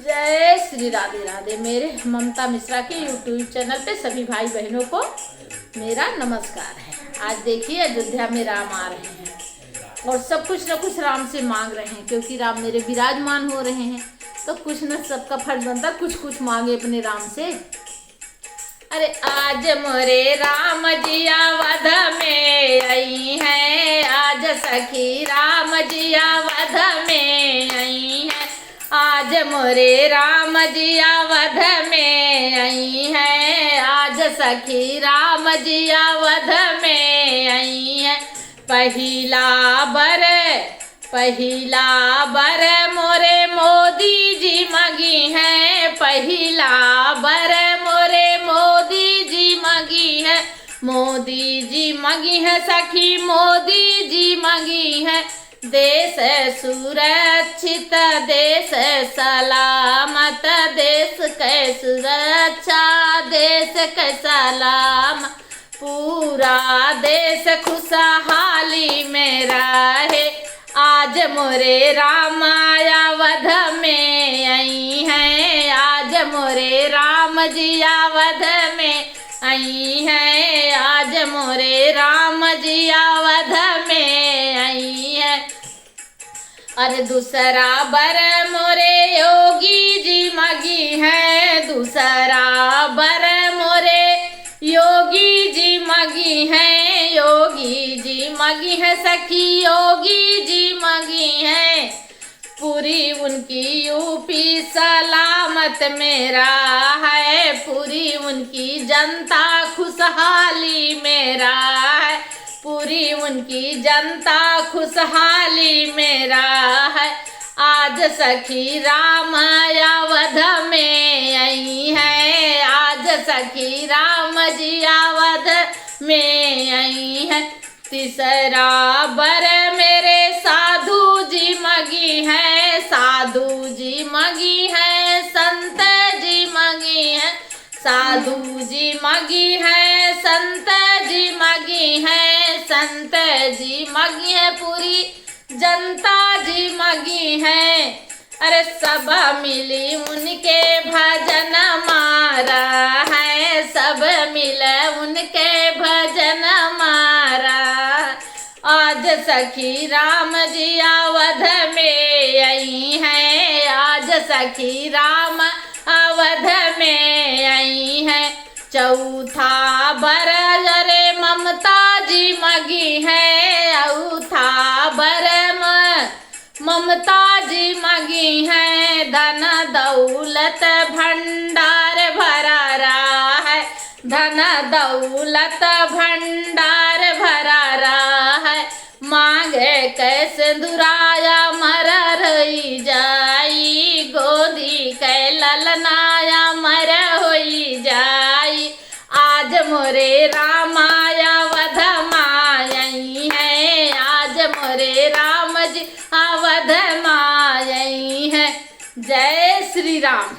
जय श्री राधे राधे। मेरे ममता मिश्रा के यूट्यूब चैनल पे सभी भाई बहनों को मेरा नमस्कार है। आज देखिए अयोध्या में राम आ रहे हैं और सब कुछ न कुछ राम से मांग रहे हैं, क्योंकि राम मेरे विराजमान हो रहे हैं तो कुछ न सबका फर्ज बनता कुछ कुछ मांगे अपने राम से। अरे आज मोरे राम जिया वध में आई है, आज सखी राम जिया वध में आई है, आज मोरे राम जिया वध में आई है, आज सखी राम जिया वध में आई है। पहिला बर मोरे मोदी जी मगी है, पहिला बर मोरे मोदी जी मगी है, मोदी जी मगी है सखी मोदी जी मगी है। देश सुरक्षित देश सलामत, देश कै सुरक्षा देश कै सलाम, पूरा देश खुशहाली में रहे। आज मोरे राम आया वध में आई है, आज मोरे राम जिया वध में आई है, आज मोरे राम जिया वध में आई है। अरे दूसरा बर मोरे योगी जी मगी है, दूसरा बर मोरे योगी जी मगी है, योगी जी मगी है सखी योगी जी मगी है। पूरी उनकी यूपी सलामत मेरा है, पूरी उनकी जनता खुशहाली मेरा है, पूरी उनकी जनता खुशहाली मेरा है। आज सखी राम अवध में आई है, आज सखी राम जी अवध में आई है। तीसरा बर मेरे साधु जी मगी है, साधु जी मगी है, संत जी मगी है, साधु जी मगी है, संत जी मगी है, संत जी मगी है, पूरी जनता जी मगी है। अरे सब मिली उनके भजन मारा है, सब मिले उनके भजन मारा। आज सखी राम जी अवध में आई है, आज सखी राम अवध में आई है। चौथा बर रे ममता जी मगी है, चौथा बर ममता जी मगी है। धन दौलत भंडार भरा रहा है, धन दौलत भंडार भरा रहा है। मांगे कैसे दुराया मर रही जाई, गोदी कै ललनाया मर होई जाई। आज मोरे रामाया वध माई है, आज मोरे राम जी अवध माई है। जय श्री राम।